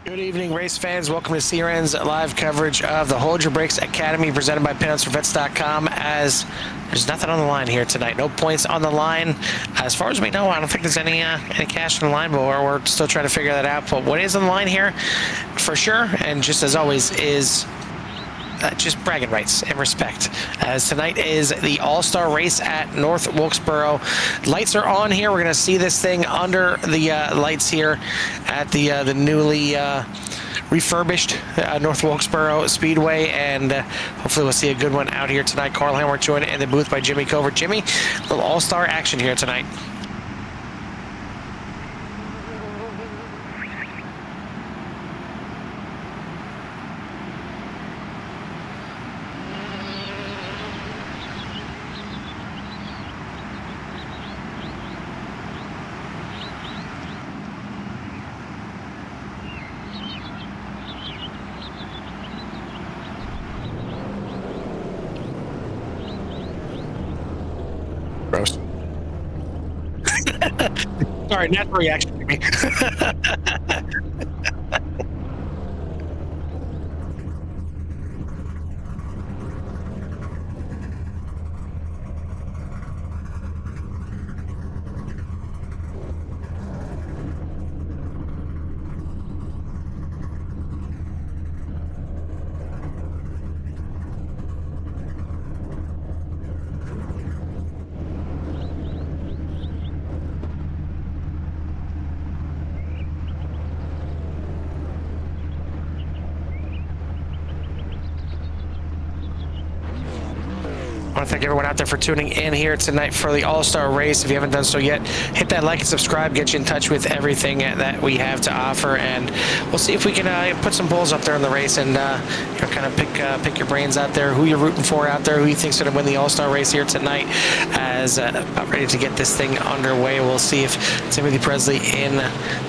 Good evening, race fans. Welcome to CRN's live coverage of the Hold Your Brakes Academy presented by PinoutsForVets.com. As there's nothing on the line here tonight. No points on the line. As far as we know, I don't think there's any cash on the line, but we're still trying to figure that out. But what is on the line here, for sure, and just as always, is just bragging rights and respect, as tonight is the all-star race at North Wilkesboro. Lights are on here. We're going to see this thing under the lights here at the newly refurbished North Wilkesboro Speedway, and hopefully we'll see a good one out here tonight. Carl Hammer joined in the booth by Jimmy Covert. Jimmy, a little all-star action here tonight. Gross. Sorry, natural reaction to me. I want to thank everyone out there for tuning in here tonight for the All-Star Race. If you haven't done so yet, hit that like and subscribe, get you in touch with everything that we have to offer, and we'll see if we can put some polls up there in the race and kind of pick your brains out there, who you're rooting for out there, who you think's going to win the All-Star Race here tonight. As about ready to get this thing underway, we'll see if Timothy Presley in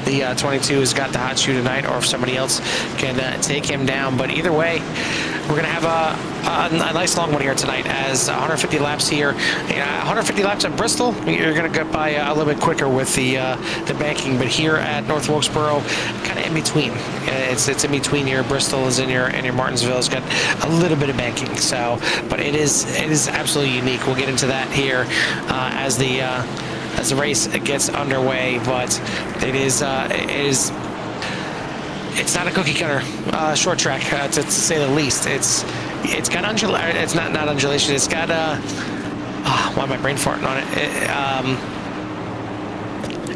the 22 has got the hot shoe tonight, or if somebody else can take him down. But either way, we're going to have a nice long one here tonight, as 150 laps here. 150 laps at Bristol, you're going to get by a little bit quicker with the banking, but here at North Wilkesboro, kind of in between. It's in between here. Bristol is in your Martinsville. It's got a little bit of banking, so but it is absolutely unique. We'll get into that here as the race gets underway, but it's not a cookie cutter short track, to say the least. It's got it's not undulation. It's got why am I brain farting on it?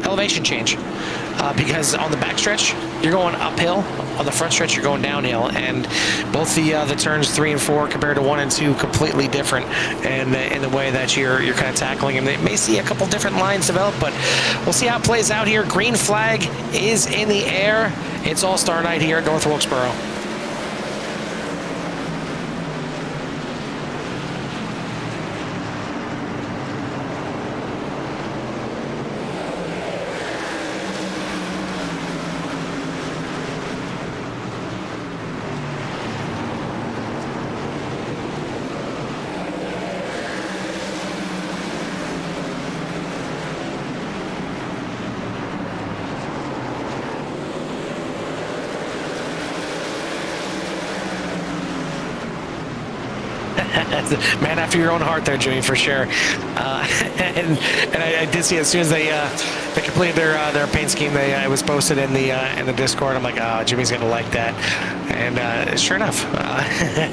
Elevation change, because on the back stretch you're going uphill, on the front stretch you're going downhill, and both the turns 3 and 4 compared to 1 and 2 completely different in the way that you're kind of tackling them. They may see a couple different lines develop, but we'll see how it plays out here. Green flag is in the air. It's All-Star night here at North Wilkesboro. Man after your own heart there, Jimmy, for sure. And I did see as soon as they completed their paint scheme, it was posted in the Discord. I'm like, oh, Jimmy's gonna like that, and sure enough,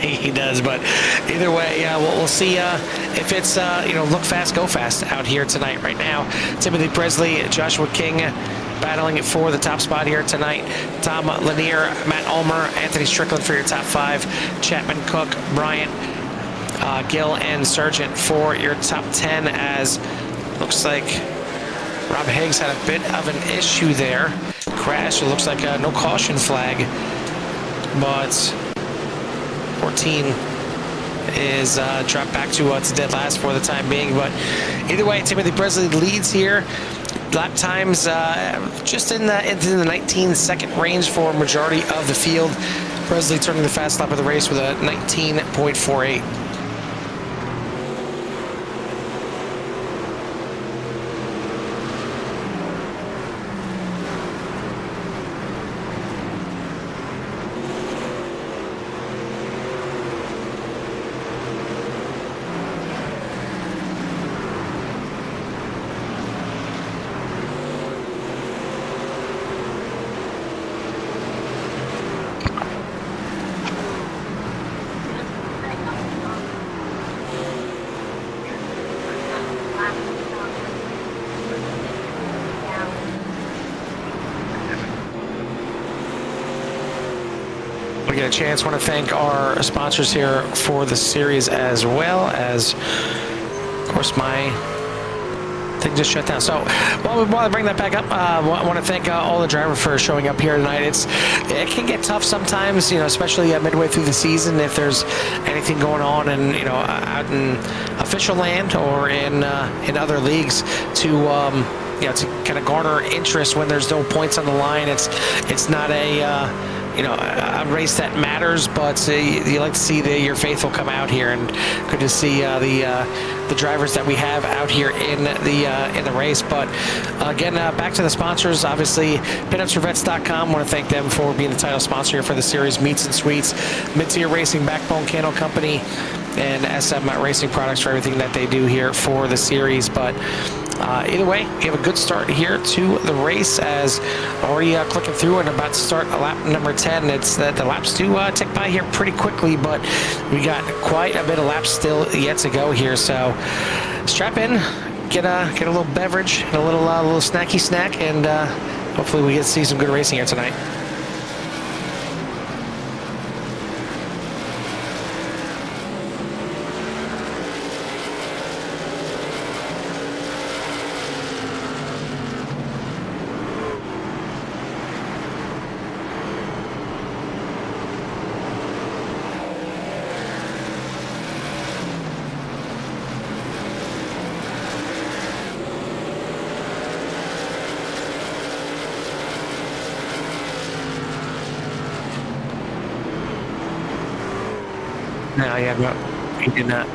he does. But either way, we'll see if it's look fast, go fast out here tonight. Right now, Timothy Presley, Joshua King battling it for the top spot here tonight. Tom Lanier, Matt Ulmer, Anthony Strickland for your top 5. Chapman, Cook, Bryant, Gill, and Sargent for your top 10, as looks like Rob Higgs had a bit of an issue there. Crash. It looks like no caution flag, but 14 is dropped back to dead last for the time being. But either way, Timothy Presley leads here. Lap times just into the 19-second range for majority of the field. Presley turning the fast lap of the race with a 19.48. we get a chance. Want to thank our sponsors here for the series, as well as, of course, my thing just shut down. So while I bring that back up, I want to thank all the drivers for showing up here tonight. It can get tough sometimes, especially midway through the season, if there's anything going on, and out in official land or in other leagues, to kind of garner interest when there's no points on the line. It's not a race that matters, but you like to see your faithful come out here, and good to see the drivers that we have out here in the race. But again, back to the sponsors. Obviously, PinUpsForVets.com. Want to thank them for being the title sponsor here for the series. Meats and Sweets, Mid-Tier Racing, Backbone Candle Company, and SM Racing Products for everything that they do here for the series. But either way, we have a good start here to the race, as already clicking through and about to start lap number 10. It's that the laps do tick by here pretty quickly, but we got quite a bit of laps still yet to go here. So strap in, get a little beverage, and a little snacky snack, and hopefully we get to see some good racing here tonight. No, yeah, no, he did not.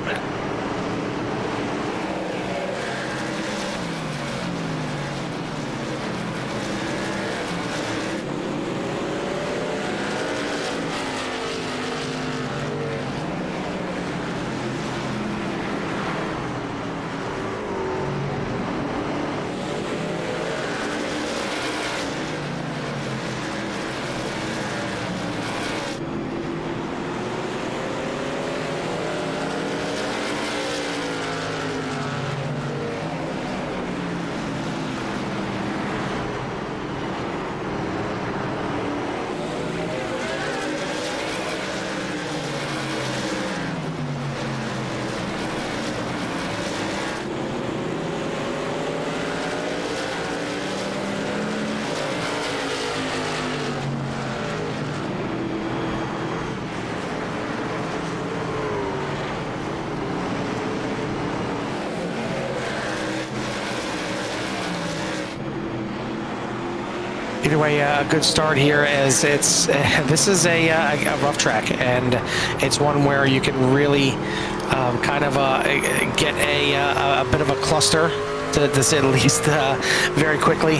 Either way, a good start here, as this is a rough track, and it's one where you can really kind of get a bit of a cluster, to say the least, very quickly,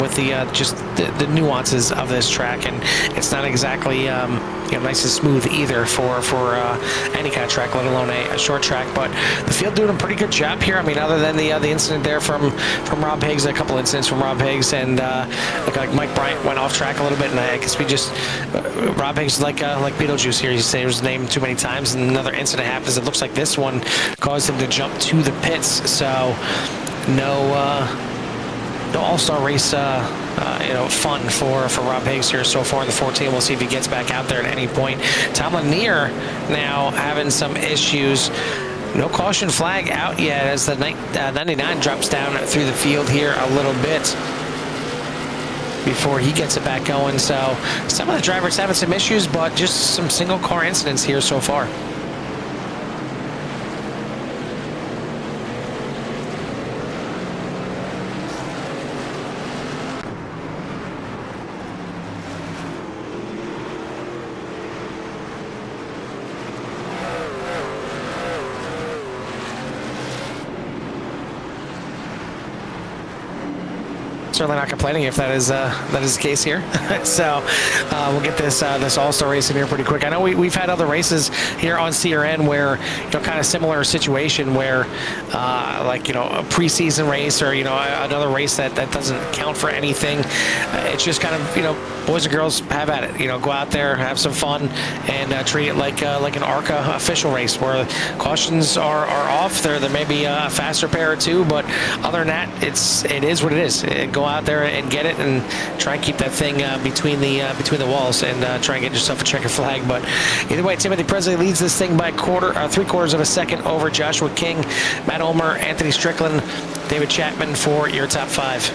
with just the nuances of this track. And it's not exactly nice and smooth either for any kind of track, let alone a short track. But the field doing a pretty good job here. I mean, other than the incident there from Rob Higgs, a couple incidents from Rob Higgs, and like Mike Bryant went off track a little bit, and I guess we just Rob Higgs, like Beetlejuice here, you say his name too many times, and another incident happens. It looks like this one caused him to jump to the pits. So no all-star race fun for Rob Higgs here so far in the 14. We'll see if he gets back out there at any point. Tom Lanier now having some issues. No caution flag out yet, as the 99 drops down through the field here a little bit before he gets it back going. So some of the drivers having some issues, but just some single car incidents here so far. Certainly not complaining if that is the case here. So we'll get this all-star race in here pretty quick. I know we've had other races here on CRN where kind of similar situation where like a preseason race or another race that doesn't count for anything. It's just kind of boys and girls, have at it. Go out there, have some fun, and treat it like an ARCA official race where cautions are off. There may be a faster pair or two, but other than that, it is what it is. Go out there and get it and try and keep that thing between the walls and try and get yourself a checkered flag. But either way, Timothy Presley leads this thing by 3/4 of a second over Joshua King, Matt Ulmer, Anthony Strickland, David Chapman for your top 5.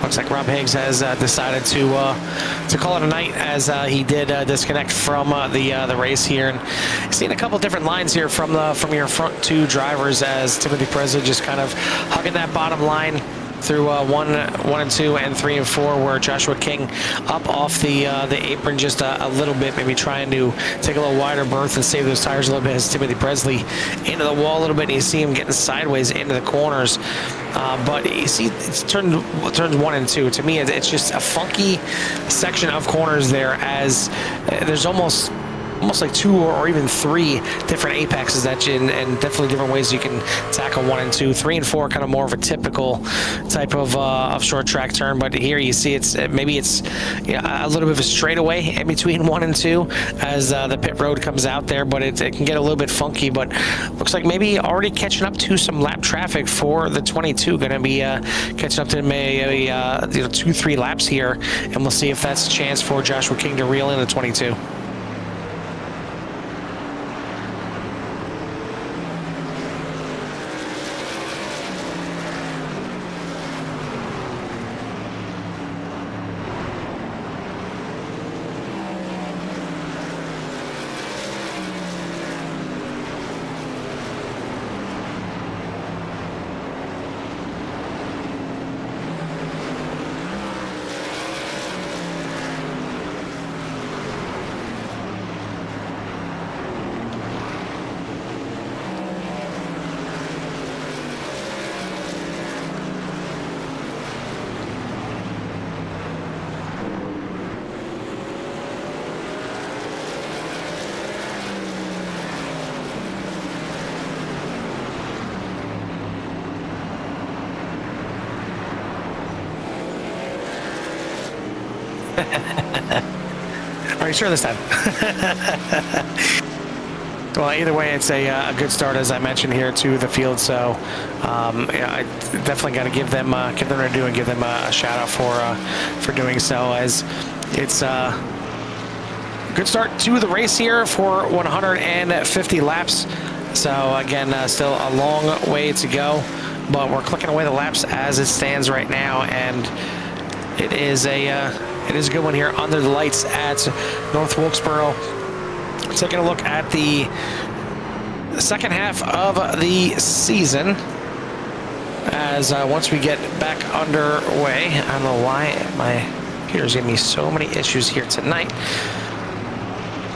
Looks like Rob Higgs has decided to call it a night, as he did disconnect from the race here. And seen a couple different lines here from your front 2 drivers, as Timothy Presley just kind of hugging that bottom line through 1 and 2 and 3 and 4, where Joshua King up off the apron just a little bit, maybe trying to take a little wider berth and save those tires a little bit, as Timothy Presley into the wall a little bit, and you see him getting sideways into the corners. But you see it's turns 1 and 2. To me, it's just a funky section of corners there, as there's almost like 2 or even 3 different apexes that and definitely different ways you can tackle 1 and 2. 3 and 4 kind of more of a typical type of short track turn, but here you see maybe it's a little bit of a straightaway in between 1 and 2 as the pit road comes out there, but it can get a little bit funky. But looks like maybe already catching up to some lap traffic for the 22. Going to be catching up to maybe 2-3 laps here, and we'll see if that's a chance for Joshua King to reel in the 22. Are you sure this time? Well, either way, it's a good start, as I mentioned, here to the field. So I definitely got to give them their due and give them a shout out for doing so, as it's a good start to the race here for 150 laps. So again, still a long way to go, but we're clicking away the laps as it stands right now, and it is a good one here under the lights at North Wilkesboro. Taking a look at the second half of the season, as once we get back underway. I don't know why my computer's giving me so many issues here tonight.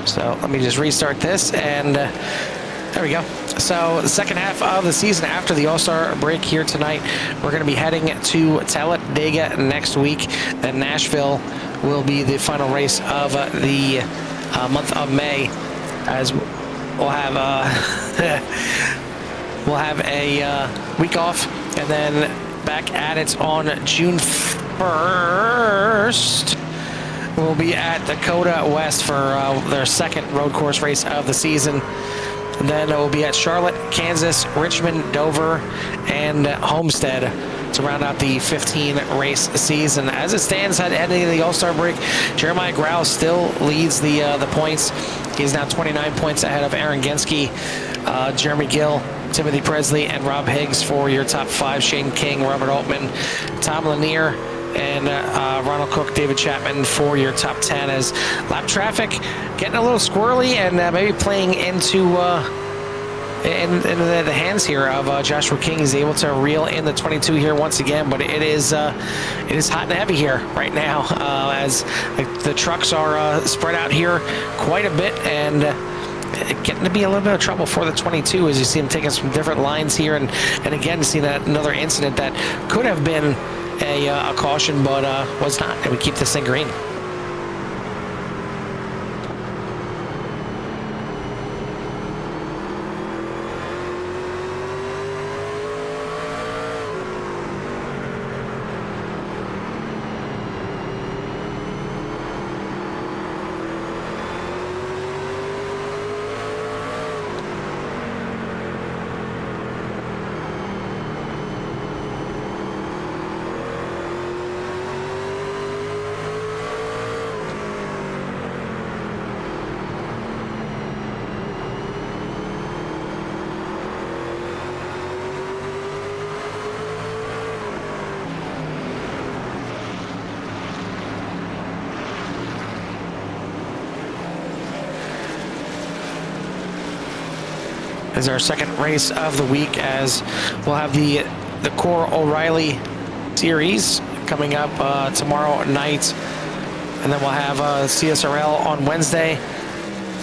So let me just restart this, and there we go. So the second half of the season after the All-Star break here tonight, we're going to be heading to Talladega next week. Then Nashville will be the final race of the month of May, as we'll have a week off, and then back at it on June 1st. We'll be at Dakota West for their second road course race of the season. And then it will be at Charlotte, Kansas, Richmond, Dover, and Homestead to round out the 15-race season. As it stands at the end of the All-Star break, Jeremiah Grau still leads the points. He's now 29 points ahead of Aaron Genske, Jeremy Gill, Timothy Presley, and Rob Higgs for your top 5. Shane King, Robert Altman, Tom Lanier, and Ronald Cook, David Chapman for your top 10, as lap traffic getting a little squirrely and maybe playing into the hands here of Joshua King. He's able to reel in the 22 here once again, but it is hot and heavy here right now, as the trucks are spread out here quite a bit, and getting to be a little bit of trouble for the 22, as you see him taking some different lines here, and again, seeing that another incident that could have been a caution, but was not, and we keep this thing green. Is our second race of the week, as we'll have the Core O'Reilly Series coming up tomorrow night, and then we'll have CSRL on Wednesday,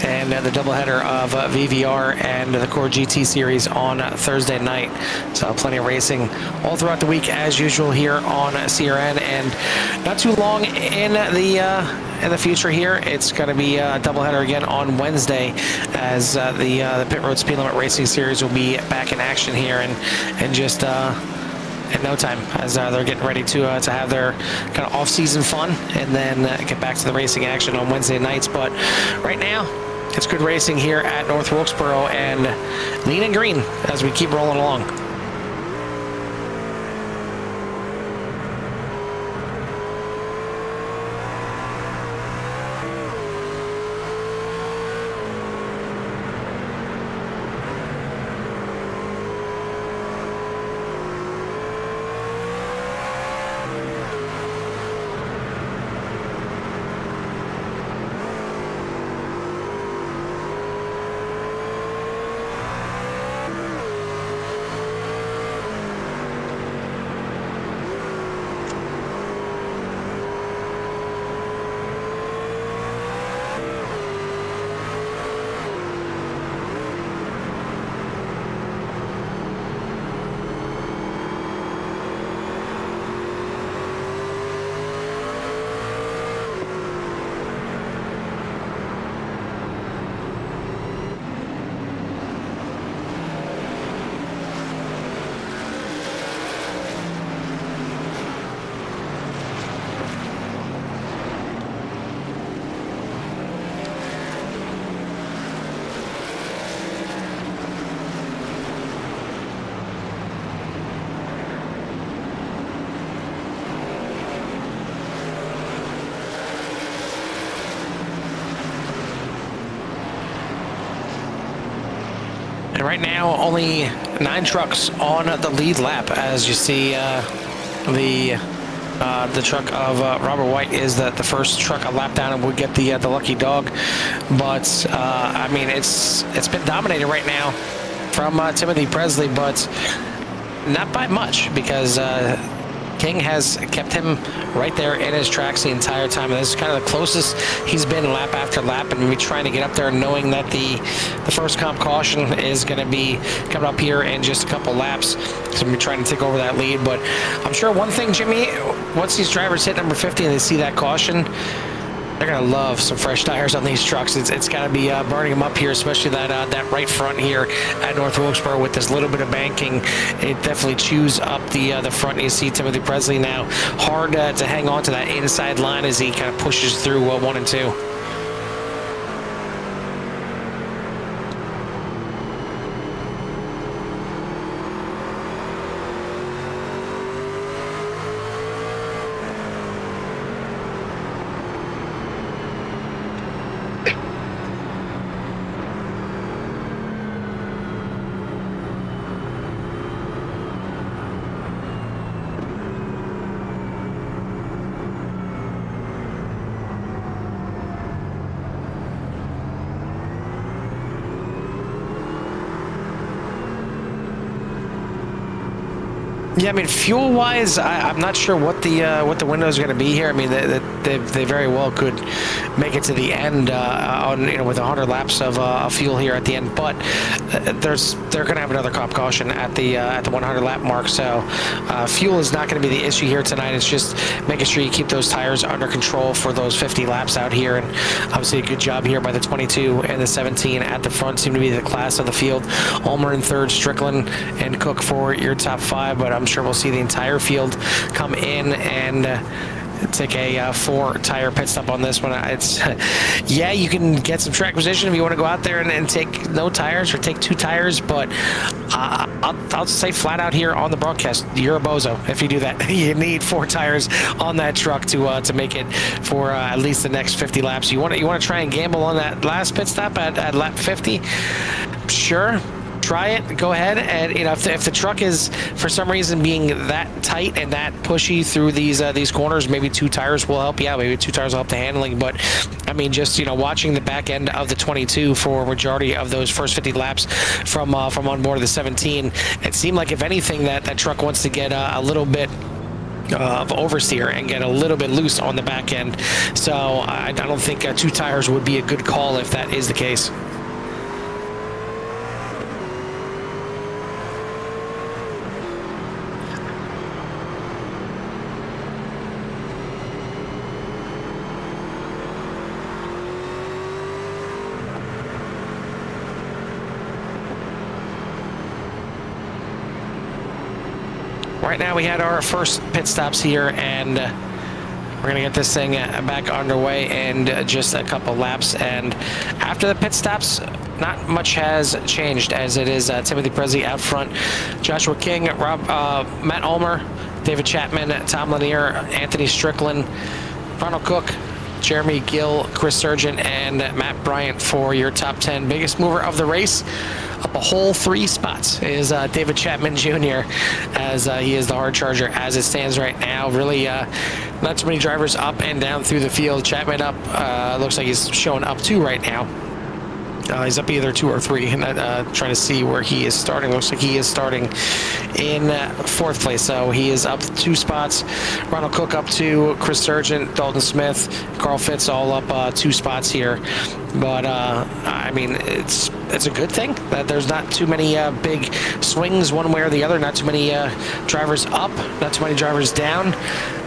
and the doubleheader of VVR and the Core GT Series on Thursday night. So plenty of racing all throughout the week as usual here on CRN, and not too long in the future here. It's going to be a doubleheader again on Wednesday, as the Pit Road Speed Limit Racing Series will be back in action here and just in no time, as they're getting ready to have their kind of off-season fun, and then get back to the racing action on Wednesday nights. But right now, it's good racing here at North Wilkesboro, and lean and green as we keep rolling along. And right now, only 9 trucks on the lead lap. As you see, the truck of Robert White is the first truck a lap down, and would get the lucky dog. But I mean, it's been dominated right now from Timothy Presley, but not by much, because King has kept him right there in his tracks the entire time. And this is kind of the closest he's been lap after lap, and we're trying to get up there knowing that the first comp caution is going to be coming up here in just a couple laps. So we're trying to take over that lead. But I'm sure one thing, Jimmy, once these drivers hit number 50 and they see that caution, they're going to love some fresh tires on these trucks. It's got to be burning them up here, especially that right front here at North Wilkesboro with this little bit of banking. It definitely chews up the front. You see Timothy Presley now hard to hang on to that inside line as he kind of pushes through 1 and 2. Yeah, I mean, fuel-wise, I'm not sure what the window is going to be here. I mean, they very well could make it to the end on with 100 laps of fuel here at the end, but they're going to have another comp caution at the 100 lap mark. So fuel is not going to be the issue here tonight. It's just making sure you keep those tires under control for those 50 laps out here, and obviously a good job here by the 22 and the 17 at the front. Seem to be the class of the field. Ulmer in third, Strickland and Cook for your top 5, but I'm sure we'll see the entire field come in and take a 4-tire pit stop on this one. It's yeah, you can get some track position if you want to go out there and take no tires or take 2 tires, but I'll say flat out here on the broadcast, you're a bozo if you do that. You need 4 tires on that truck to make it for at least the next 50 laps. You want to try and gamble on that last pit stop at lap 50? Sure. Try it, go ahead, and if the truck is for some reason being that tight and that pushy through these corners, maybe 2 tires will help. Yeah, maybe 2 tires will help the handling, but I mean, just watching the back end of the 22 for majority of those first 50 laps from on board of the 17, it seemed like if anything that truck wants to get a little bit of oversteer and get a little bit loose on the back end. So I don't think 2 tires would be a good call if that is the case. Right now we had our first pit stops here, and we're going to get this thing back underway in just a couple laps. And after the pit stops, not much has changed, as it is Timothy Prezi out front, Joshua King, Matt Ulmer, David Chapman, Tom Lanier, Anthony Strickland, Ronald Cook, Jeremy Gill, Chris Surgeon, and Matt Bryant for your top 10. Biggest mover of the race, up a whole 3 spots, is David Chapman Jr., as he is the hard charger as it stands right now. Really not too many drivers up and down through the field. Chapman up, looks like he's showing up 2 right now. He's up either 2 or 3, and trying to see where he is starting. Looks like he is starting in 4th place, so he is up 2 spots. Ronald Cook up 2, Chris Surgeon, Dalton Smith, Carl Fitz all up 2 spots here. But I mean, it's a good thing that there's not too many big swings one way or the other. Not too many drivers up, not too many drivers down.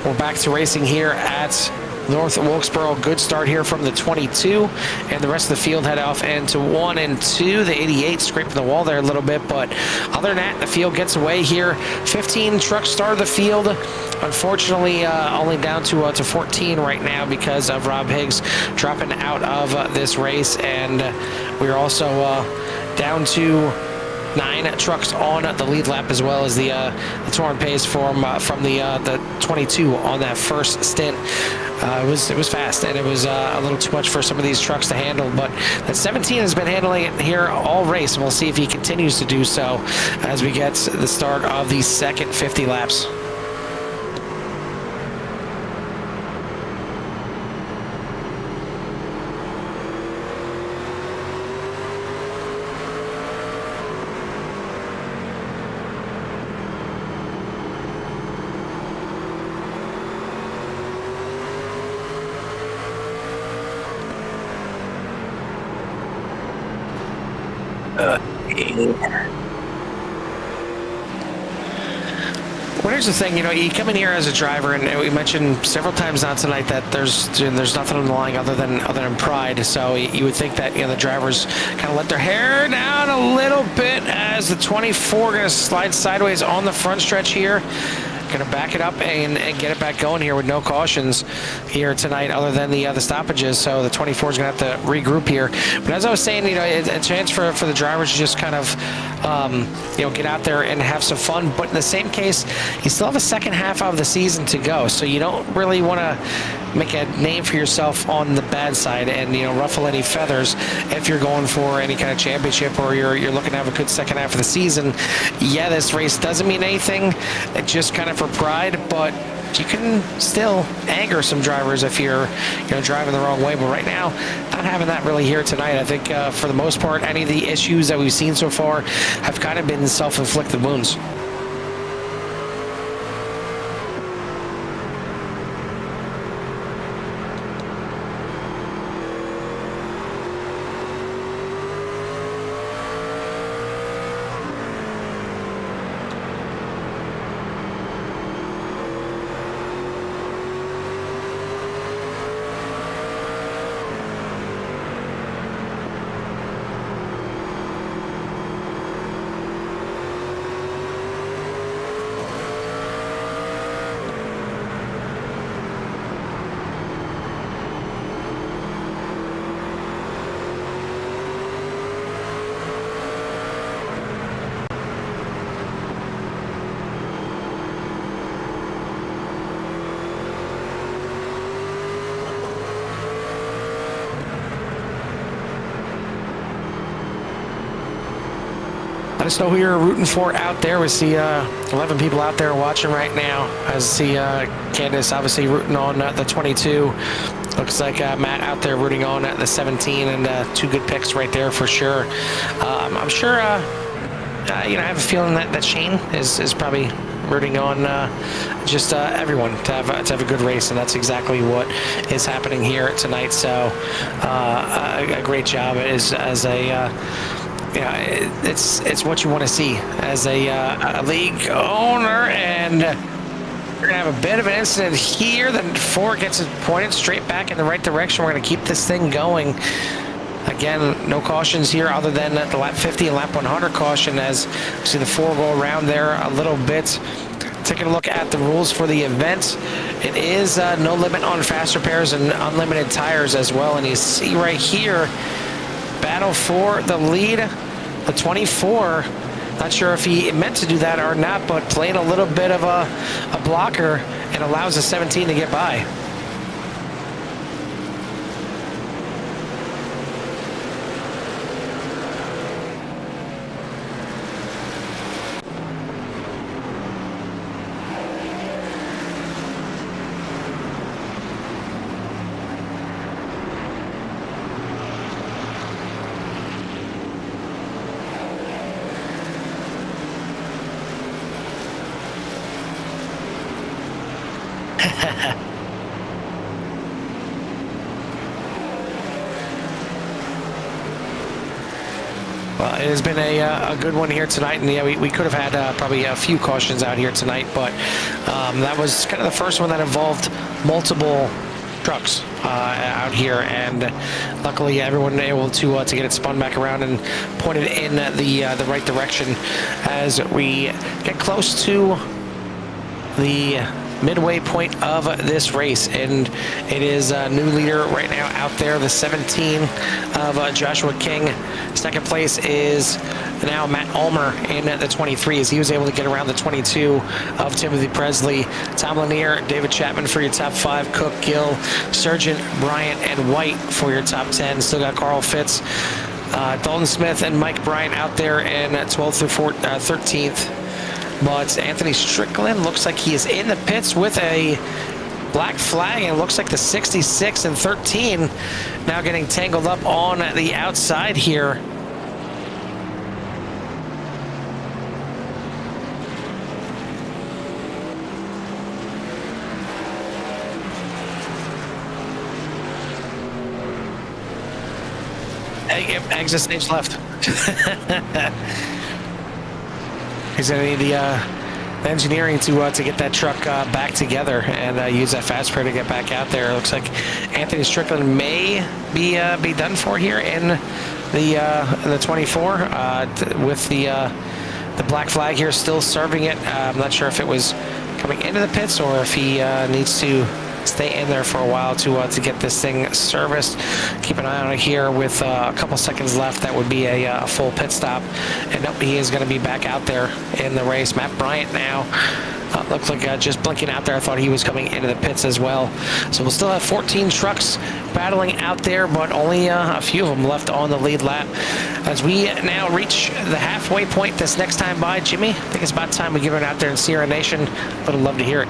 We're back to racing here at North Wilkesboro. Good start here from the 22, and the rest of the field head off into 1 and 2. The 88 scraping the wall there a little bit, but other than that, the field gets away here. 15 trucks started the field. Unfortunately, only down to 14 right now because of Rob Higgs dropping out of this race, and we're also down to 9 trucks on the lead lap, as well as the torn pace from the 22 on that first stint. It was fast, and it was a little too much for some of these trucks to handle, but the 17 has been handling it here all race, and we'll see if he continues to do so as we get the start of the second 50 laps. Well, here's the thing, you come in here as a driver, and we mentioned several times now tonight that there's nothing on the line other than pride. So you would think that the drivers kind of let their hair down a little bit as the 24 going to slide sideways on the front stretch here. Going to back it up and get it back going here with no cautions here tonight other than the stoppages. So the 24 is going to have to regroup here. But as I was saying, a chance for the drivers to just kind of get out there and have some fun. But in the same case, you still have a second half of the season to go. So you don't really want to make a name for yourself on the bad side and ruffle any feathers if you're going for any kind of championship or you're looking to have a good second half of the season. Yeah, this race doesn't mean anything. It just kind of for pride, but you can still anger some drivers if you're driving the wrong way. But right now, not having that really here tonight. I think for the most part, any of the issues that we've seen so far have kind of been self-inflicted wounds. Let us know who you're rooting for out there. We see 11 people out there watching right now. I see Candace obviously rooting on the 22. Looks like Matt out there rooting on the 17, and two good picks right there for sure. I'm sure, I have a feeling that Shane is probably rooting on just everyone to have a good race, and that's exactly what is happening here tonight. So a great job as a it's what you want to see as a league owner. And we're gonna have a bit of an incident here. Then Ford gets it pointed straight back in the right direction. We're gonna keep this thing going. Again, no cautions here other than the lap 50 and lap 100 caution, as we see the 4 go around there a little bit. Taking a look at the rules for the event, it is no limit on fast repairs and unlimited tires as well. And you see right here, battle for the lead, the 24. Not sure if he meant to do that or not, but playing a little bit of a blocker and allows the 17 to get by. Well, it has been a good one here tonight, and yeah, we could have had probably a few cautions out here tonight, but that was kind of the first one that involved multiple trucks out here, and luckily everyone able to get it spun back around and pointed in the right direction as we get close to the midway point of this race. And it is a new leader right now out there, the 17 of Joshua King. Second place is now Matt Ulmer in the 23, as he was able to get around the 22 of Timothy Presley. Tom Lanier, David Chapman for your top 5, Cook, Gill, Sargent, Bryant, and White for your top 10. Still got Carl Fitz, Dalton Smith, and Mike Bryant out there in 12th through 13th. But Anthony Strickland looks like he is in the pits with a black flag, and it looks like the 66 and 13 now getting tangled up on the outside here. Exit stage left. He's going to need the engineering to get that truck back together and use that fast spray to get back out there. It looks like Anthony Strickland may be done for here in the 24 with the black flag here still serving it. I'm not sure if it was coming into the pits or if he needs to stay in there for a while to get this thing serviced. Keep an eye on it here with a couple seconds left. That would be a full pit stop, and nope, he is going to be back out there in the race. Matt Bryant now looked like just blinking out there. I thought he was coming into the pits as well. So we'll still have 14 trucks battling out there, but only a few of them left on the lead lap. As we now reach the halfway point this next time by, Jimmy, I think it's about time we get it out there in Sierra Nation. Would love to hear it.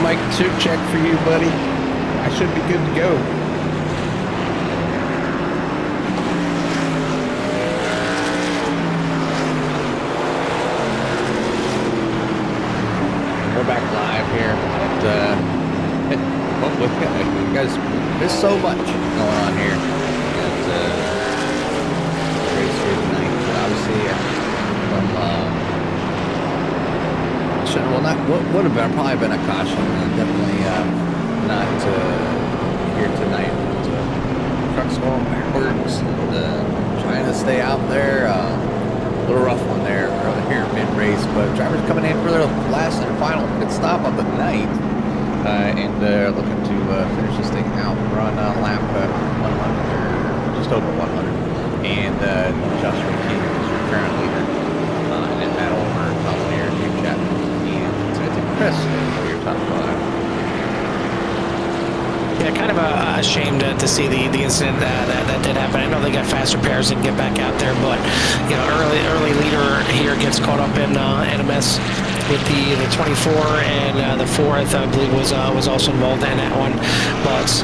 Mike 2 check for you, buddy. I should be good to go. We're back live here. You guys, there's so much going on here at race here tonight. Obviously, well, not what would have been probably been a caution. Definitely not here tonight. Trucks going backwards and trying to stay out there. A little rough one there here mid-race, but drivers coming in for their last and final pit stop of the night, and looking to finish this thing out. We're on lap 100, just over 100, and Joshua King is your current leader, and then Matt Olmer, Tom Lear, Jim Chapman, and I think Chris for your top 5. Yeah, kind of ashamed to see the incident that did happen. I know they got fast repairs and get back out there, but you know, early leader here gets caught up in a mess with the 24, and the 4th, I believe, was also involved in that one. But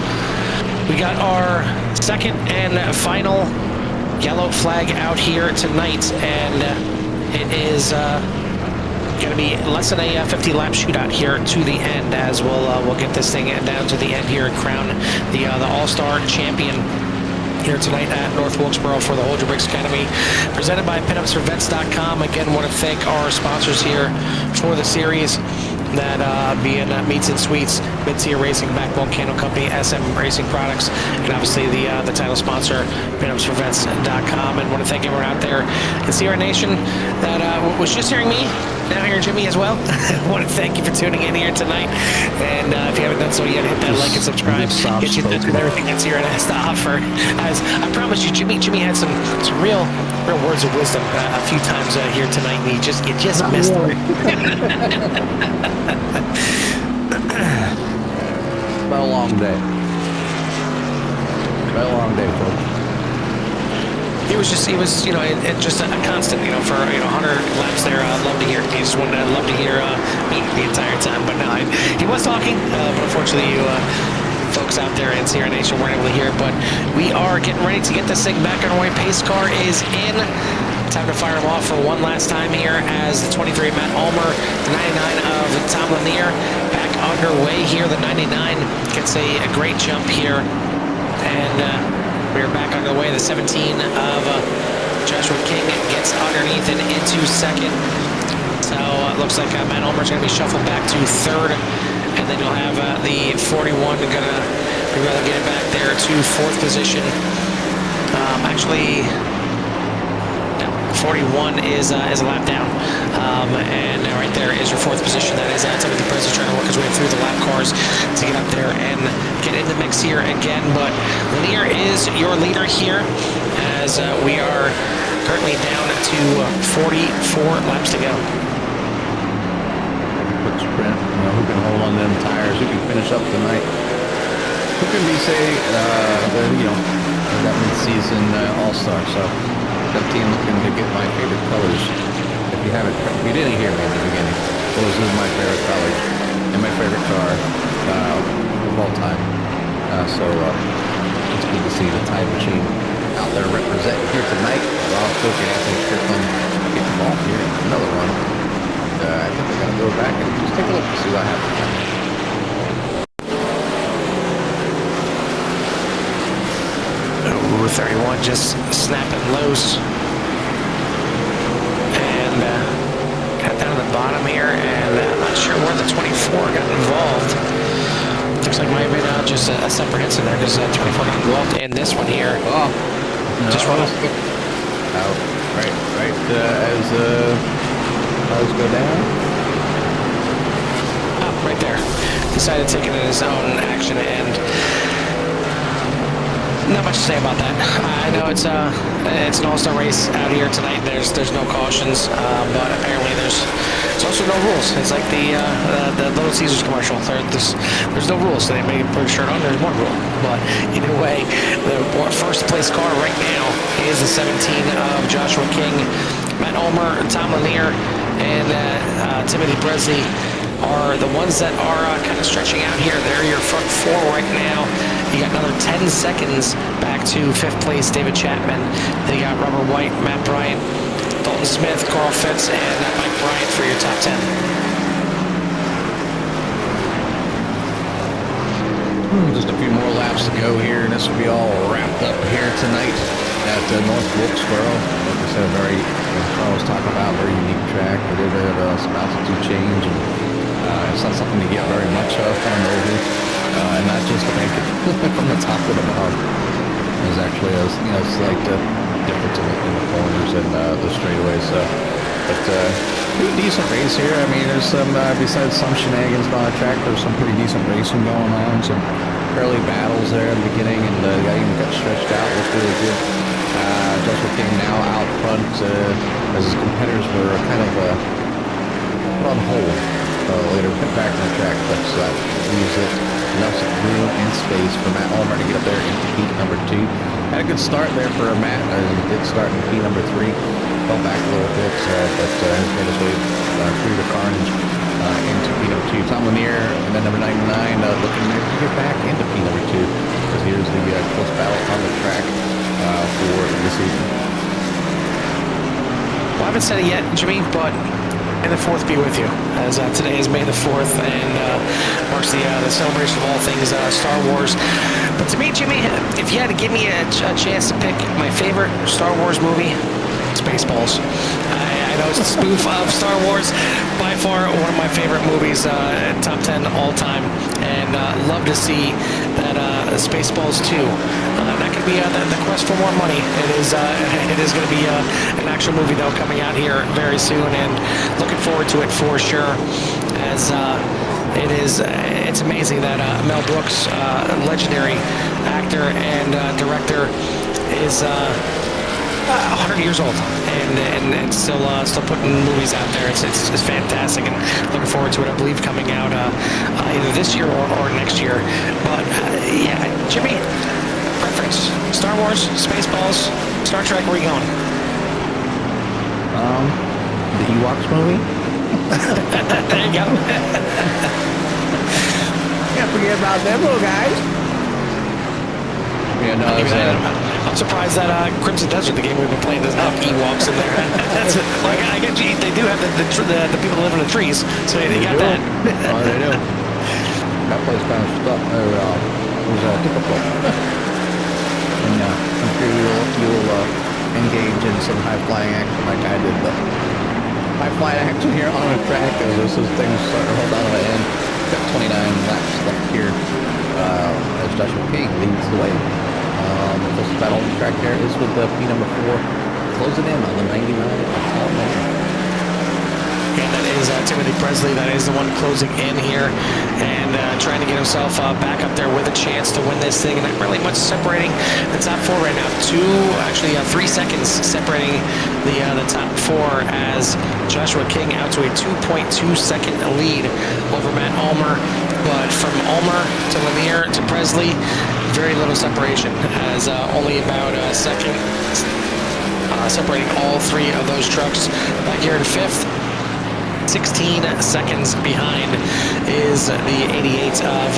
we got our second and final yellow flag out here tonight, and it is going to be less than a 50 lap shootout here to the end, as we'll get this thing down to the end here and crown the all-star champion here tonight at North Wilkesboro for the Hold Your Brakes Academy, presented by PinUpsForVets.com. Again, want to thank our sponsors here for the series, that being Meats and Sweets, Mid-Tier Racing, Backbone Candle Company, SM Racing Products, and obviously the title sponsor, PinUpsForVets.com. And want to thank everyone out there in Sierra Nation that was just hearing me, now hearing Jimmy as well. I want to thank you for tuning in here tonight. And if you haven't done so yet, hit that like and subscribe. Get you with everything that Sierra has to offer. As I promised you, Jimmy had some real words of wisdom a few times here tonight, and you just missed it. It's been a long day. It's been a long day, folks. He was just a constant, for 100 laps there. Love to hear. He just love to hear me the entire time. But no, he was talking, but unfortunately, you folks out there in Sierra Nation weren't able to hear. But we are getting ready to get this thing back on our way. Pace car is in. Time to fire him off for one last time here, as the 23 Matt Ulmer, the 99 of Tom Lanier back underway here. The 99 gets a great jump here, and we are back underway. The 17 of Joshua King gets underneath and into second. So it looks like Matt Ulmer's going to be shuffled back to third, and then you'll have the 41 going to be relegated back there to fourth position. Actually, 41 is a lap down, and right there is your fourth position. That is Timothy Presley trying to work his way through the lap cars to get up there and get in the mix here again. But Lanier is your leader here, as we are currently down to 44 laps to go. Quick sprint. Who can hold on to them tires? Who can finish up tonight? Who can be that mid-season all-star? So. 17 looking to get my favorite colors. If you didn't hear me in the beginning, those are my favorite colors and my favorite car of all time. So it's good to see the time machine out there representing here tonight. Rob Cook and Anthony Strickland get involved here. Another one. I think we're going to go back and just take a look and see what happens. Ooh, 31 just snapping loose, and got down to the bottom here, and I'm not sure where the 24 got involved. Looks like might have been just a separate incident there, because 24 got involved in this one here. Oh, no. Just run off. Out right as cars go down. Oh, right there. Decided to take it in his own action, and not much to say about that. I know it's an all-star race out here tonight. There's no cautions, but apparently there's also no rules. It's like the Little Caesars commercial. There's no rules. So they may put a shirt on. There's one rule. But either way, the first place car right now is the 17 of Joshua King, Matt Ulmer, Tom Lanier, and Timothy Presley are the ones that are kind of stretching out here. They're your front four right now. You got another 10 seconds back to 5th place, David Chapman. Then you got Robert White, Matt Bryant, Dalton Smith, Carl Fitz, and Mike Bryant for your top 10. Just a few more laps to go here, and this will be all wrapped up here tonight at North Wilkesboro. Like I said, very, as Carl was talking about, very unique track. A little bit of some altitude change, and it's not something to get very much of coming over, and not just to make it from the top to the bottom. There's actually a slight difference in the corners and the straightaways. But pretty decent race here. I mean, there's some, besides some shenanigans on the track, there's some pretty decent racing going on. Some early battles there at the beginning, and the guy even got stretched out. Looked really good. Joshua King now out front as his competitors were kind of put on hold. Later went back to the track, but that leaves it enough room and space for Matt Ulmer to get up there into heat number 2. Had a good start there for Matt. He did start in heat number 3. Fell back a little bit, but has made his way through the carnage into heat number 2. Tom Lanier and then number 99 looking to get back into heat number 2, because here's the close battle on the track for this evening. Well, I haven't said it yet, Jimmy, but May the 4th be with you, as today is May the 4th and marks the celebration of all things Star Wars. But to me, Jimmy, if you had to give me a chance to pick my favorite Star Wars movie, Spaceballs. I know it's a spoof of Star Wars, by far one of my favorite movies, top 10 all time, and love to see that Spaceballs 2. That could be the quest for more money. It is going to be an action movie though coming out here very soon, and looking forward to it for sure. As it's amazing that Mel Brooks, legendary actor and director, is 100 years old and still putting movies out there. It's fantastic, and looking forward to it. I believe coming out either this year or next year. But yeah, Jimmy, preference: Star Wars, Spaceballs, Star Trek. Where are you going? The Ewoks movie. There you go. Can't forget about them little guys. Yeah, no, I'm surprised that Crimson Desert, the game we've been playing, doesn't have Ewoks in there. That's like, I get you. They do have the people that live in the trees, so they got that. Oh, they do. That place kind of stuck. It was difficult. And I'm sure you'll engage in some high flying action like I did. But high flying action here on a track, as this is things starting to hold on to the end. Got 29 laps left here as Joshua King leads the way. The closest battle on the track there is with the P number 4, closing in on the 99 of Tom Lanier. And that is Timothy Presley. That is the one closing in here and trying to get himself back up there with a chance to win this thing. And not really much separating the top 4 right now. 3 seconds separating the top 4, as Joshua King out to a 2.2 second lead over Matt Ulmer. But from Ulmer to Lanier to Presley, very little separation, as only about a second separating all 3 of those trucks. Back here in 5th, 16 seconds behind is the 88 of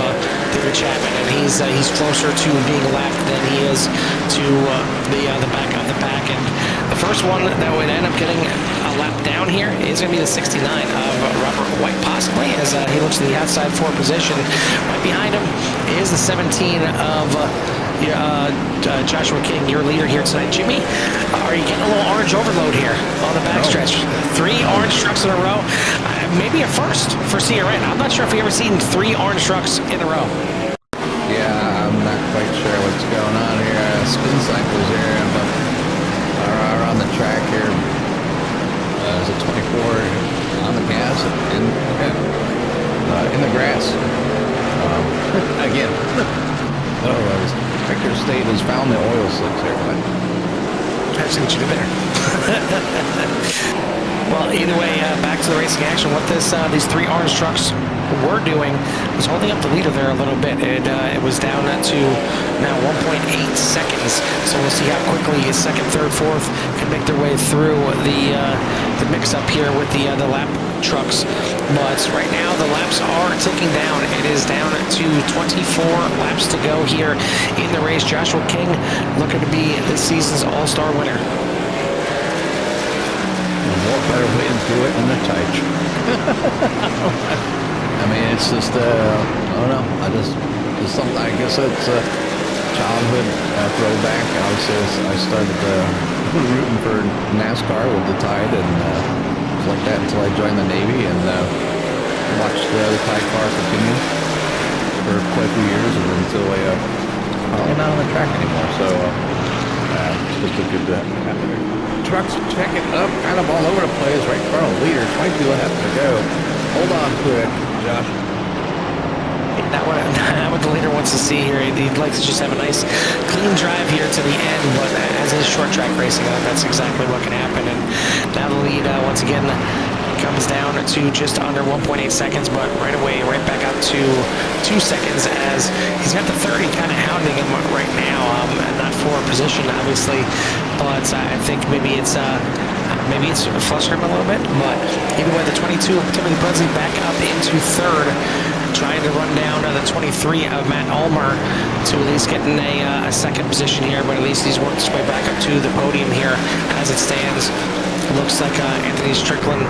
David Chapman, and he's closer to being lapped than he is to the back of the pack. And the first one that would end up getting a lap down here is going to be the 69 of Robert White, possibly, as he looks to the outside 4 position. Right behind him is the 17 of Joshua King, your leader here tonight. Jimmy, are you getting a little orange overload here on the backstretch? 3 orange trucks in a row. Maybe a first for CRN. I'm not sure if we've ever seen 3 orange trucks in a row. Yeah, I'm not quite sure what's going on here. Spin cycles here, but around the track here. There's a 24 on the gas and in the grass. Again. Victor State has found the oil slicks here, but I see what you did there. Well, either way, back to the racing action. What these 3 orange trucks were doing was holding up the leader there a little bit. It was down to now 1.8 seconds. So we'll see how quickly 2nd, 3rd, 4th can make their way through the mix-up here with the lap trucks. But right now the laps are ticking down. It is down to 24 laps to go here in the race. Joshua King looking to be this season's all-star winner. What better way to do it than a touch? I mean, it's just, I don't know. It's something, I guess it's a childhood throwback. Obviously, I started rooting for NASCAR with the Tide and was like that until I joined the Navy and watched the Tide car continue for quite a few years and until I'm not on the track anymore. So, it's just a good trucks checking up kind of all over the place, right in front of the leader. 22 laps to go. Hold on to it, Josh. Not what the leader wants to see here. He'd like to just have a nice clean drive here to the end, but as is short track racing, that's exactly what can happen. And now the lead once again comes down to just under 1.8 seconds, but right away, right back up to 2 seconds as he's got the 30 kind of hounding him right now, and not for position, obviously, but I think maybe it's frustrating him a little bit, but either way, the 22 of Timothy Bledsoe back up into third, trying to run down the 23 of Matt Ulmer to at least get in a second position here, but at least he's worked his way back up to the podium here as it stands. It looks like Anthony Strickland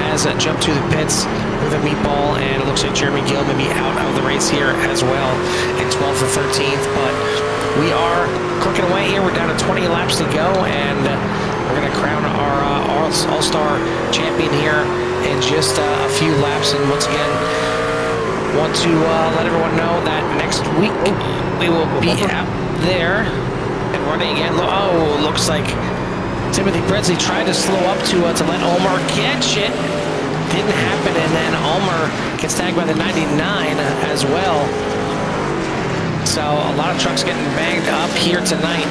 has jumped to the pits with a meatball, and it looks like Jeremy Gill may be out of the race here as well in 12th or 13th, but we are clicking away here. We're down to 20 laps to go, and we're going to crown our All-Star champion here in just a few laps. And once again, want to let everyone know that next week we will be out there and running again. Oh, looks like Timothy Bledsoe tried to slow up to let Ulmer catch it. Didn't happen, and then Ulmer gets tagged by the 99 as well. So a lot of trucks getting banged up here tonight.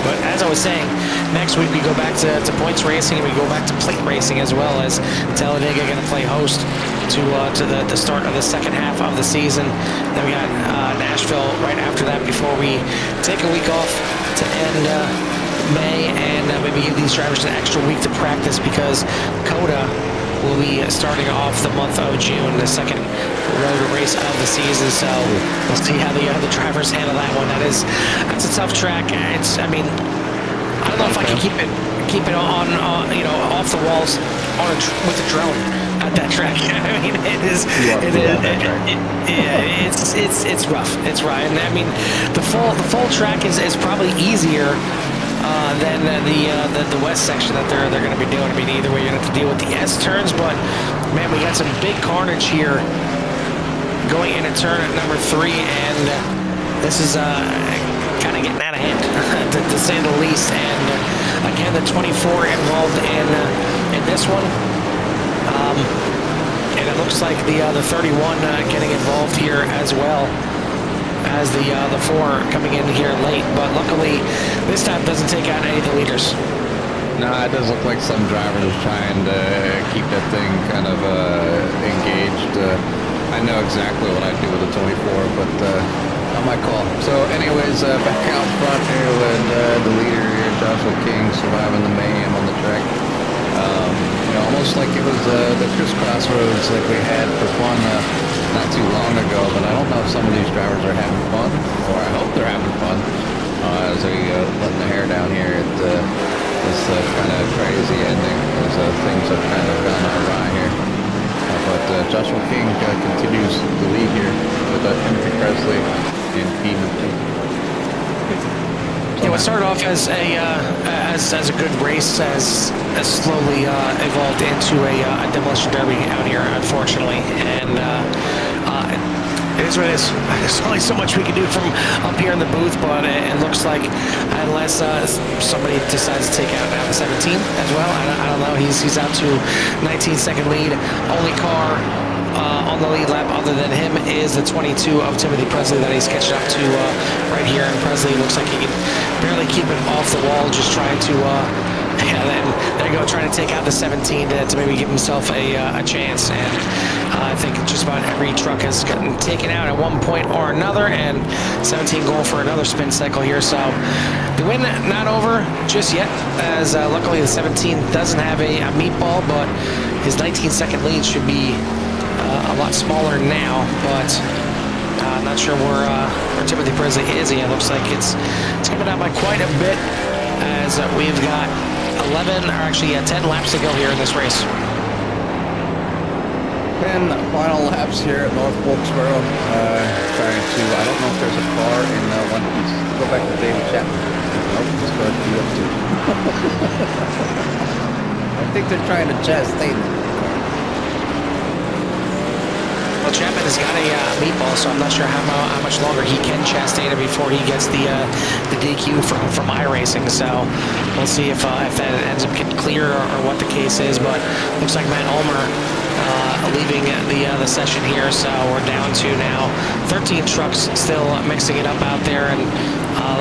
But as I was saying, next week we go back to points racing, and we go back to plate racing as well, as Talladega going to play host to the start of the second half of the season. Then we got Nashville right after that before we take a week off to end May and maybe give these drivers an extra week to practice, because COTA will be starting off the month of June, the second road race of the season. So we'll see how the drivers handle that one. That's a tough track. I don't know if I can keep it on off the walls with a drone at that track. I mean, it's rough. It's right. And I mean, the full track is probably easier than the west section that they're going to be doing. I mean, either way, you're going to have to deal with the S turns, but man, we got some big carnage here going into turn at number 3, and this is kind of getting out of hand, to say the least. And again, the 24 involved in this one, and it looks like the 31 getting involved here as well as the 4 coming in here late, but luckily this time doesn't take out any of the leaders. No, it does look like some drivers are trying to keep that thing kind of engaged. I know exactly what I'd do with a 24, but not my call. So anyways, back out front here with the leader here, Joshua King, surviving the mayhem on the track. Almost like it was the crisscross roads like we had for fun not too long ago, but I don't know if some of these drivers are having fun, or I hope they're having fun as they letting the hair down here at this kind of crazy ending, as things have kind of gone awry here. But Joshua King continues to lead here with Timothy Presley and Pete. Yeah, what started off as a good race has slowly evolved into a demolition derby out here, unfortunately, and it is what it is. There's only so much we can do from up here in the booth, but it looks like unless somebody decides to take out now the 17 as well, I don't know. He's out to 19-second lead. Only car on the lead lap other than him is the 22 of Timothy Presley that he's catching up to right here. And Presley looks like he can barely keep it off the wall, just trying to there you go, trying to take out the 17 to maybe give himself a chance. And I think just about every truck has gotten taken out at one point or another, and 17 going for another spin cycle here. So the win not over just yet, as luckily the 17 doesn't have a meatball, but his 19-second lead should be a lot smaller now, but I'm not sure where Timothy Presley is. It looks like it's coming down by quite a bit, as we've got 10 laps to go here in this race. 10 final laps here at North Wilkesboro. Trying to, I don't know if there's a car in one piece. Go back to David Chapman. Nope, just go to UF2. I think they're trying to chastain him. Well, Chapman has got a meatball, so I'm not sure how much longer he can chastain it before he gets the DQ from iRacing. So we'll see if that ends up getting clear or what the case is. But looks like Matt Ulmer leaving the session here. So we're down to now 13 trucks still mixing it up out there, and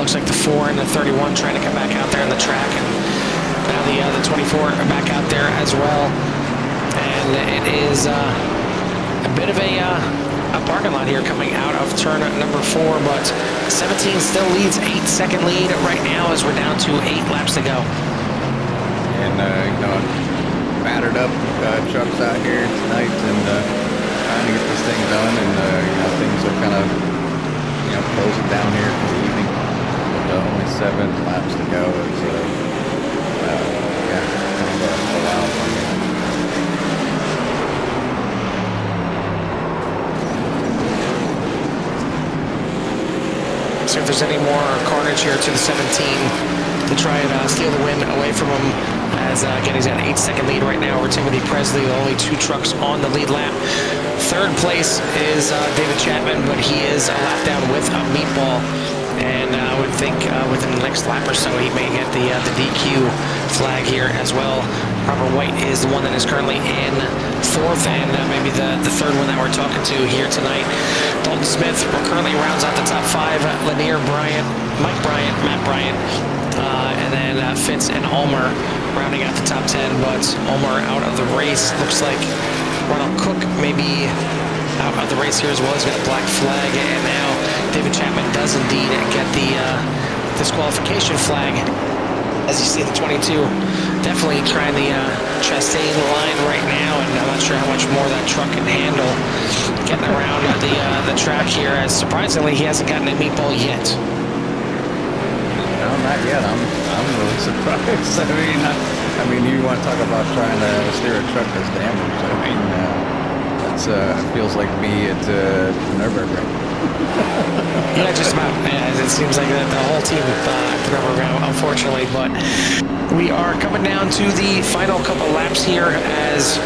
looks like the 4 and the 31 trying to come back out there on the track, and now the 24 are back out there as well. And it is a bit of a parking lot here coming out of turn number 4, but 17 still leads, 8-second lead right now as we're down to 8 laps to go. And battered up trucks out here tonight, and trying to get this thing done, and things are kind of closing down here for the evening. But only 7 laps to go. It's kind of a while for me. See if there's any more carnage here to the 17 to try and steal the win away from him, as again he's got an 8-second lead right now over Timothy Presley, only 2 trucks on the lead lap. Third place is David Chapman, but he is a lap down with a meatball, and I would think within the next lap or so he may get the DQ flag here as well. Robert White is the one that is currently in 4th, and maybe the third one that we're talking to here tonight. Dalton Smith currently rounds out the top 5. Lanier Bryant, Mike Bryant, Matt Bryant, and then Fitz and Ulmer rounding out the top 10, but Ulmer out of the race. Looks like Ronald Cook may be out of the race here as well. He's got a black flag, and now David Chapman does indeed get the disqualification flag. As you see, the 22 definitely trying the Chastain line right now, and I'm not sure how much more that truck can handle getting around the track here, as surprisingly he hasn't gotten a meatball yet. No, not yet. I'm really surprised. I mean, you want to talk about trying to steer a truck that's damaged. I mean, that's feels like me at Nürburgring. Yeah, just about. Yeah, it seems like the whole team at Nürburgring, unfortunately. But we are coming down to the final couple laps here, as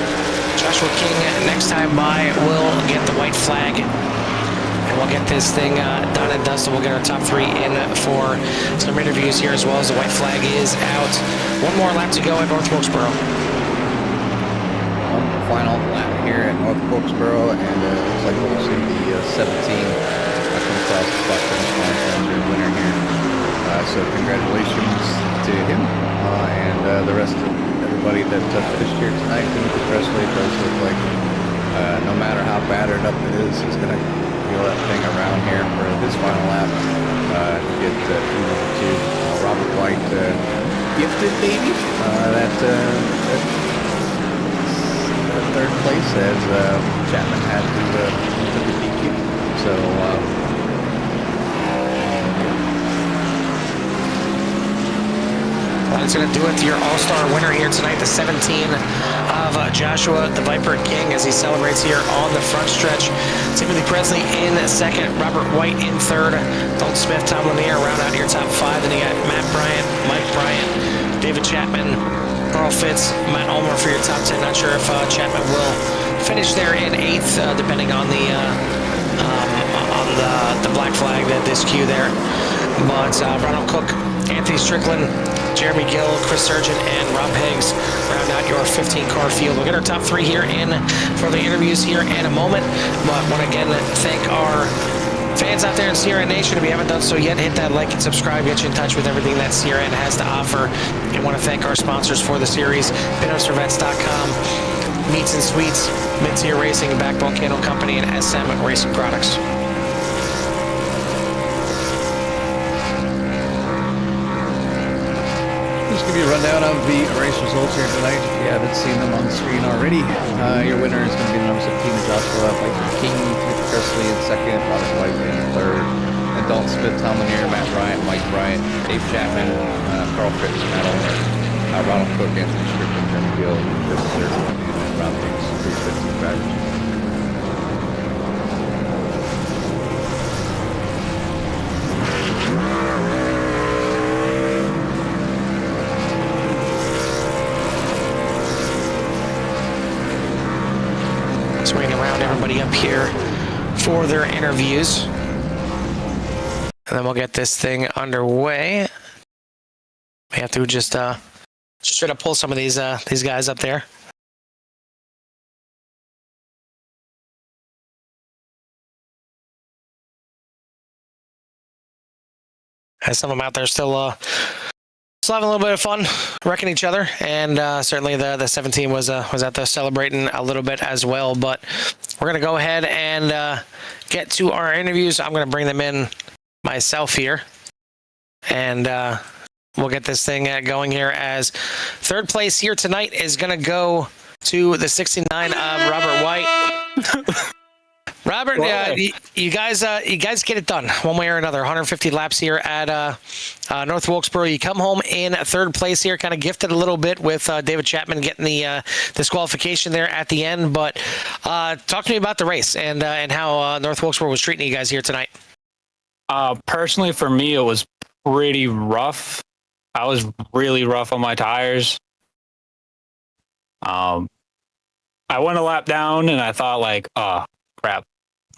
Joshua King next time by will get the white flag. And we'll get this thing done and dusted. We'll get our top 3 in for some interviews here, as well as the white flag is out. One more lap to go at North Wilkesboro. Final lap here at North Wilkesboro, and it looks like we'll see the 17 come across the spot finish line as your winner here. So congratulations to him and the rest of everybody that finished here tonight. Timothy Presley does look like no matter how battered up it is, he's going to wheel that thing around here for his final lap to get to Robert White gifted baby. That third place, as Chapman had to the DQ. So that's going to do it to your all-star winner here tonight, the 17 of Joshua the Viper King, as he celebrates here on the front stretch. Timothy Presley in 2nd, Robert White in 3rd, Dalton Smith, Tom Lanier round out your top 5. Then you got Matt Bryant, Mike Bryant, David Chapman, Carl Fitz, Matt Ulmer for your top 10. Not sure if Chapman will finish there in 8th, depending on the black flag, that this queue there. But Ronald Cook, Anthony Strickland, Jeremy Gill, Chris Surgeon, and Rob Higgs round out your 15-car field. We'll get our top 3 here in for the interviews here in a moment. But want to again thank our fans out there in CRN Nation. If you haven't done so yet, hit that like and subscribe, get you in touch with everything that CRN has to offer. And want to thank our sponsors for the series, PinUpsForVets.com, Meats and Sweets, Mid-Tier Racing, Backbone Candle Company, and SM Racing Products. just give you a rundown of the race results here tonight. If you haven't seen them on the screen already, your winner is going to be number 17, Joshua King, Timothy Presley in second, Robert White in third, and Dalton Smith, Tom Lanier, Matt Bryant, Mike Bryant, Dave Chapman, Carl Fritz, Matt Ulmer, Ronald Cook, Anthony Strickland, Jeremy Gill, Chris Sir, and Rob Hicks, 315 drivers. Swinging around everybody up here for their interviews. And then we'll get this thing underway. We have to just try to pull some of these guys up there. As some of them out there still having a little bit of fun, wrecking each other, and certainly the 17 was out there celebrating a little bit as well. But we're gonna go ahead and get to our interviews. I'm gonna bring them in myself here, and we'll get this thing going here. As third place here tonight is gonna go to the 69 of Robert White. Robert, you guys get it done one way or another. 150 laps here at North Wilkesboro. You come home in third place here, kind of gifted a little bit with David Chapman getting the disqualification there at the end. But talk to me about the race and how North Wilkesboro was treating you guys here tonight. Personally, for me, it was pretty rough. I was really rough on my tires. I went a lap down and I thought like, oh crap,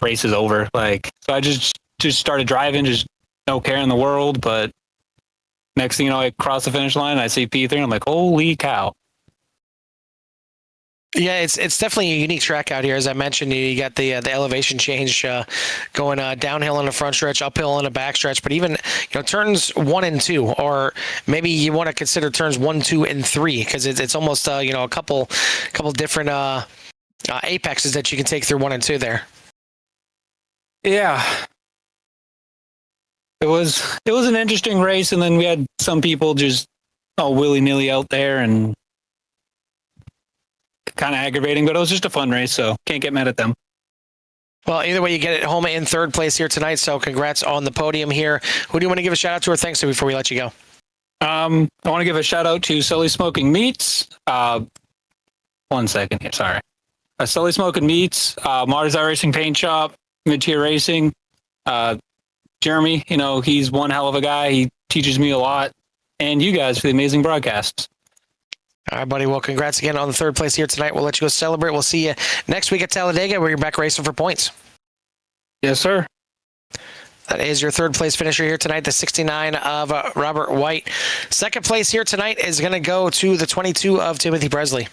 race is over. Like, so I just started driving, just no care in the world. But next thing you know, I cross the finish line, I see P3, and I'm like, holy cow. Yeah, it's definitely a unique track out here. As I mentioned, you got the elevation change going downhill in the front stretch, uphill in the back stretch. But even turns 1 and 2, or maybe you want to consider turns 1, 2, and 3, because it's almost a couple different apexes that you can take through 1 and 2 there. Yeah, it was an interesting race, and then we had some people just all willy-nilly out there and kind of aggravating, but it was just a fun race, so can't get mad at them. Well, either way, you get it home in third place here tonight, so congrats on the podium here. Who do you want to give a shout out to or thanks to before we let you go? I want to give a shout out to Sully Smoking Meats. 1 second here, sorry. Sully Smoking Meats, Marty's iRacing Paint Shop, Mid-Tier Racing. Jeremy, he's one hell of a guy. He teaches me a lot. And you guys for the amazing broadcasts. All right, buddy. Well, congrats again on the third place here tonight. We'll let you go celebrate. We'll see you next week at Talladega, where you're back racing for points. Yes, sir. That is your third place finisher here tonight, the 69 of Robert White. Second place here tonight is going to go to the 22 of Timothy Presley.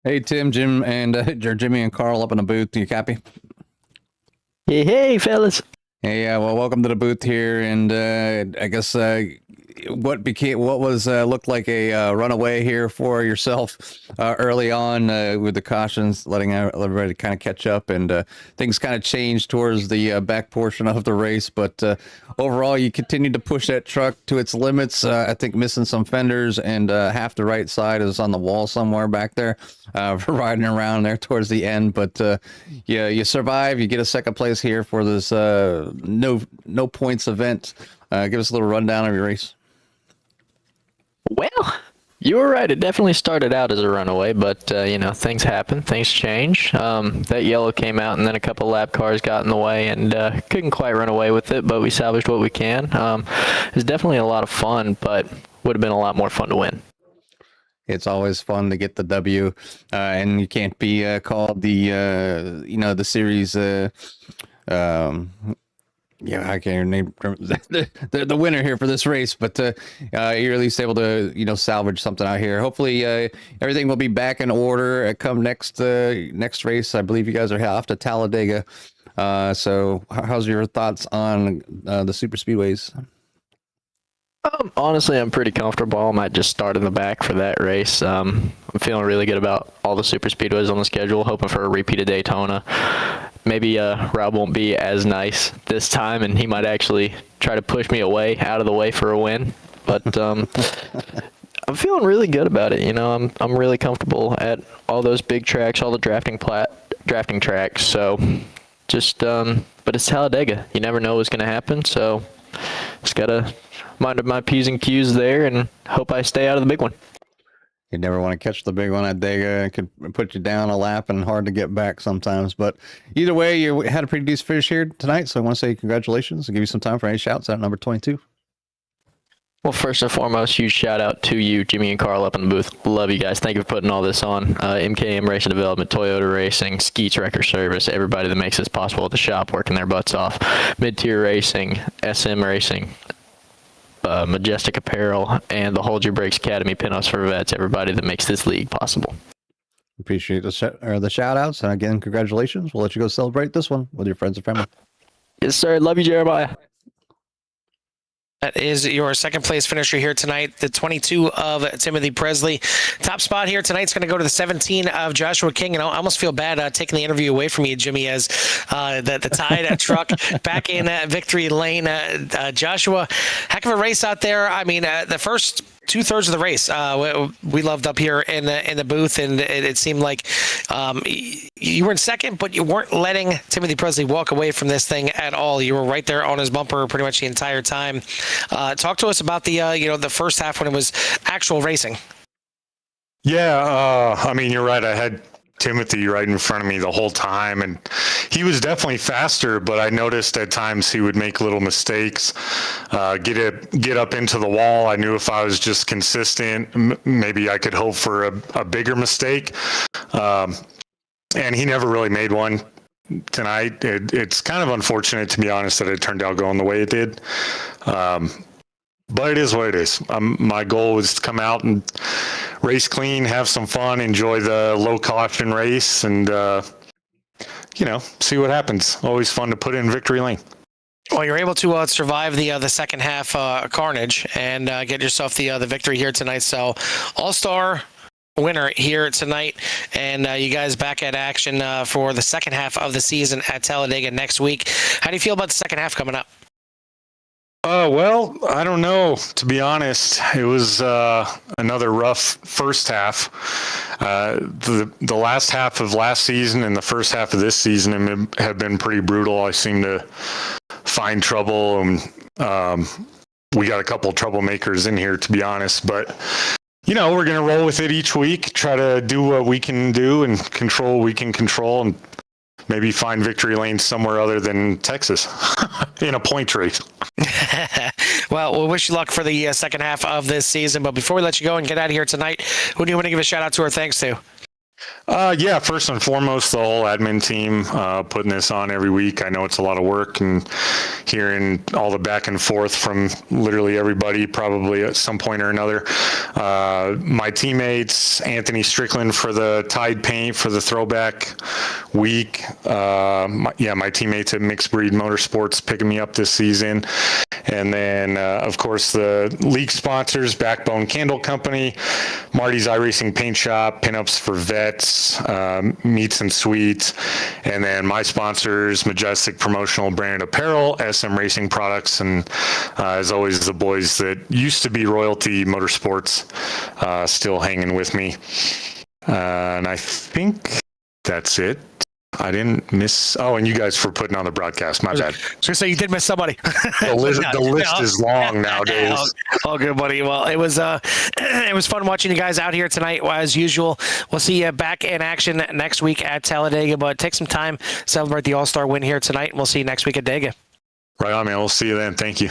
Hey, Tim, Jim, and Jimmy and Carl up in the booth. You copy? Hey, fellas. Hey, well, welcome to the booth here, and I guess what was looked like a runaway here for yourself early on with the cautions, letting everybody kind of catch up, and things kind of changed towards the back portion of the race. But overall, you continued to push that truck to its limits. I think missing some fenders, and half the right side is on the wall somewhere back there, riding around there towards the end. But yeah, you survive. You get a second place here for this no points event. Give us a little rundown of your race. Well, you were right. It definitely started out as a runaway, but, things happen. Things change. That yellow came out, and then a couple lap cars got in the way, and couldn't quite run away with it, but we salvaged what we can. It was definitely a lot of fun, but would have been a lot more fun to win. It's always fun to get the W, and you can't be called the series. Yeah, I can't name the winner here for this race, but you're at least able to salvage something out here. Hopefully, everything will be back in order come next race. I believe you guys are off to Talladega. So, how's your thoughts on the super speedways? Honestly, I'm pretty comfortable. I might just start in the back for that race. I'm feeling really good about all the super speedways on the schedule, hoping for a repeat of Daytona. Maybe Rob won't be as nice this time, and he might actually try to push me away, out of the way for a win. But I'm feeling really good about it. You know, I'm really comfortable at all those big tracks, all the drafting tracks. So just but it's Talladega. You never know what's going to happen. So just gotta mind my P's and Q's there and hope I stay out of the big one. You never want to catch the big one at Dega. It could put you down a lap and hard to get back sometimes. But either way, you had a pretty decent finish here tonight. So I want to say congratulations and give you some time for any shouts out number 22. Well, first and foremost, huge shout out to you, Jimmy and Carl up in the booth. Love you guys. Thank you for putting all this on. MKM Racing Development, Toyota Racing, Skeets Wrecker Service, everybody that makes this possible at the shop working their butts off. Mid-Tier Racing, SM Racing, Majestic Apparel, and the Hold Your Brakes Academy Pinups for Vets, everybody that makes this league possible. Appreciate the shout outs. And again, congratulations. We'll let you go celebrate this one with your friends and family. Yes, sir. Love you, Jeremiah. That is your second place finisher here tonight, the 22 of Timothy Presley. Top spot here tonight's going to go to the 17 of Joshua King. And I almost feel bad taking the interview away from you, Jimmy, as the Tide truck back in victory lane. Joshua, heck of a race out there. I mean, the first 2/3 of the race we loved up here in the booth, and it seemed like you were in second, but you weren't letting Timothy Presley walk away from this thing at all. You were right there on his bumper pretty much the entire time. Talk to us about the first half when it was actual racing. Yeah, I mean, you're right. I had Timothy right in front of me the whole time, and he was definitely faster, but I noticed at times he would make little mistakes, get up into the wall. I knew if I was just consistent, maybe I could hope for a bigger mistake, and he never really made one tonight. It's kind of unfortunate, to be honest, that it turned out going the way it did. But it is what it is. My goal was to come out and race clean, have some fun, enjoy the low caution race, and see what happens. Always fun to put in victory lane. Well, you're able to survive the second half carnage and get yourself the victory here tonight. So, all-star winner here tonight, and you guys back at action for the second half of the season at Talladega next week. How do you feel about the second half coming up? Well, I don't know, to be honest. It was another rough first half. The last half of last season and the first half of this season have been pretty brutal. I seem to find trouble, and we got a couple of troublemakers in here, to be honest. But, we're going to roll with it each week, try to do what we can do and control what we can control, and maybe find victory lane somewhere other than Texas in a point race. Well, we'll wish you luck for the second half of this season. But before we let you go and get out of here tonight, who do you want to give a shout out to or thanks to? Yeah, first and foremost, the whole admin team putting this on every week. I know it's a lot of work, and hearing all the back and forth from literally everybody probably at some point or another. My teammates, Anthony Strickland for the Tide paint for the throwback week. My teammates at Mixed Breed Motorsports picking me up this season. And then, of course, the league sponsors, Backbone Candle Company, Marty's iRacing Paint Shop, Pinups for Vets, Meats and Sweets, and then my sponsors, Majestic Promotional Branded Apparel, SM Racing Products, and as always, the boys that used to be Royalty Motorsports still hanging with me. And I think that's it. I didn't miss. Oh, and you guys for putting on the broadcast. My bad. So you did miss somebody. The list is long nowadays. Oh, good, buddy. Well, it was fun watching you guys out here tonight. As usual, we'll see you back in action next week at Talladega. But take some time, celebrate the All-Star win here tonight, and we'll see you next week at Dega. Right on, man. We'll see you then. Thank you.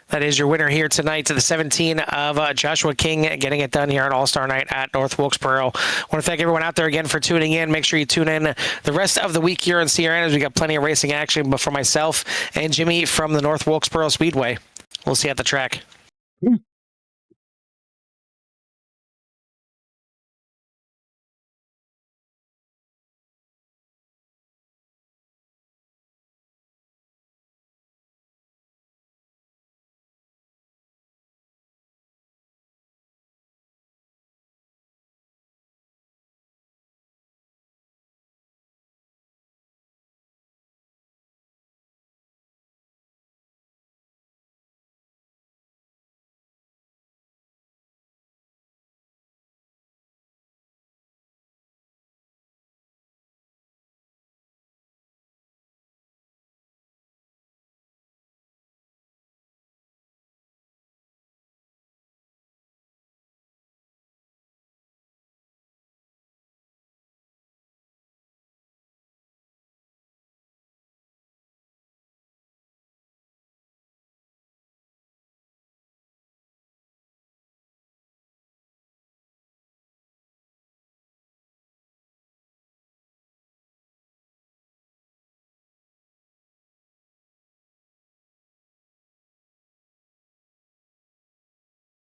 That is your winner here tonight to the 17 of Joshua King, getting it done here on All-Star Night at North Wilkesboro. I want to thank everyone out there again for tuning in. Make sure you tune in the rest of the week here on CRN as we got plenty of racing action. But for myself and Jimmy from the North Wilkesboro Speedway, we'll see you at the track.